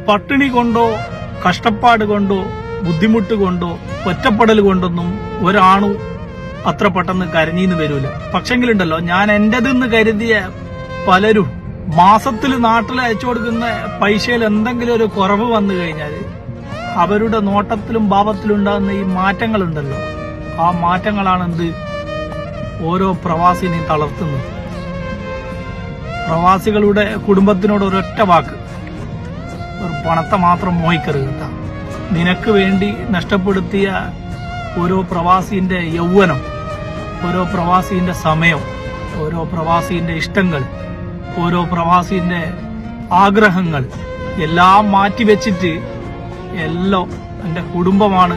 പട്ടിണി കൊണ്ടോ കഷ്ടപ്പാട് കൊണ്ടോ ബുദ്ധിമുട്ട് കൊണ്ടോ ഒറ്റപ്പെടൽ കൊണ്ടൊന്നും ഒരാണും അത്ര പെട്ടെന്ന് കരഞ്ഞീന്ന് വരൂല. പക്ഷെങ്കിലുണ്ടല്ലോ, ഞാൻ എന്റേതെന്ന് കരുതിയ പലരും മാസത്തിൽ നാട്ടിൽ അയച്ചു കൊടുക്കുന്ന പൈസയിൽ എന്തെങ്കിലും ഒരു കുറവ് വന്നു കഴിഞ്ഞാൽ അവരുടെ നോട്ടത്തിലും ഭാവത്തിലും ഉണ്ടാകുന്ന ഈ മാറ്റങ്ങളുണ്ടല്ലോ, ആ മാറ്റങ്ങളാണ് ഓരോ പ്രവാസിനെയും തളർത്തുന്നത്. പ്രവാസികളുടെ കുടുംബത്തിനോട് ഒരൊറ്റ വാക്ക്, ഒരു പണത്തെ മാത്രം മോഹിക്കരുത് കേട്ടോ. നിനക്ക് വേണ്ടി നഷ്ടപ്പെടുത്തിയ ഓരോ പ്രവാസിന്റെ യൗവനം, ഓരോ പ്രവാസിന്റെ സമയം, ഓരോ പ്രവാസിന്റെ ഇഷ്ടങ്ങൾ, ഓരോ പ്രവാസിന്റെ ആഗ്രഹങ്ങൾ എല്ലാം മാറ്റിവെച്ചിട്ട് എല്ലാം എന്റെ കുടുംബമാണ്,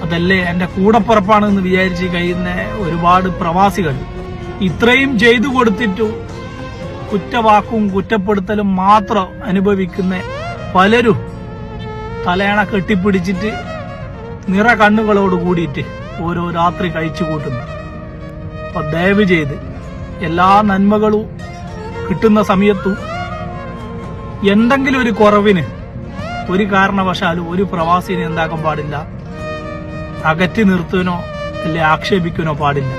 അതല്ലേ എന്റെ കൂടപ്പുറപ്പാണ് എന്ന് വിചാരിച്ച് കഴിയുന്ന ഒരുപാട് പ്രവാസികൾ ഇത്രയും ചെയ്തു കൊടുത്തിട്ടു കുറ്റവാക്കും കുറ്റപ്പെടുത്തലും മാത്രം അനുഭവിക്കുന്ന പലരും തലയണ കെട്ടിപ്പിടിച്ചിട്ട് നിറ കണ്ണുകളോട് കൂടിയിട്ട് ഓരോ രാത്രി കഴിച്ചു കൂട്ടുന്നു. അപ്പൊ ദയവ് ചെയ്ത് എല്ലാ നന്മകളും കിട്ടുന്ന സമയത്തും എന്തെങ്കിലും ഒരു കുറവിന് ഒരു കാരണവശാലും ഒരു പ്രവാസിനെ എന്താക്കാൻ പാടില്ല, അകറ്റി നിർത്തുവാനോ അല്ലെ ആക്ഷേപിക്കാനോ പാടില്ല.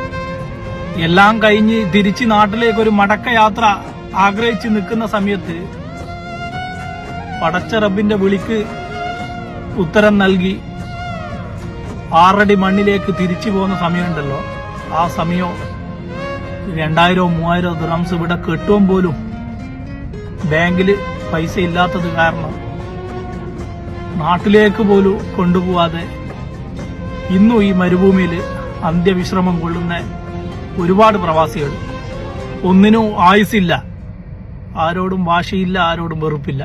എല്ലാം കഴിഞ്ഞ് തിരിച്ച് നാട്ടിലേക്ക് ഒരു മടക്കയാത്ര ആഗ്രഹിച്ച് നിൽക്കുന്ന സമയത്ത് പടച്ച റബ്ബിന്റെ വിളിക്ക് ഉത്തരം നൽകി 6 അടി മണ്ണിലേക്ക് തിരിച്ചു പോകുന്ന സമയമുണ്ടല്ലോ, ആ സമയം 2000-3000 ദിർഹംസ് ഇവിടെ കിട്ടും പോലും ബാങ്കിൽ പൈസ ഇല്ലാത്തത് കാരണം നാട്ടിലേക്ക് പോലും കൊണ്ടുപോവാതെ ഇന്നും ഈ മരുഭൂമിയിൽ അന്ത്യവിശ്രമം കൊള്ളുന്ന ഒരുപാട് പ്രവാസികൾ. ഒന്നിനും ആയുസില്ല, ആരോടും വാശിയില്ല, ആരോടും വെറുപ്പില്ല.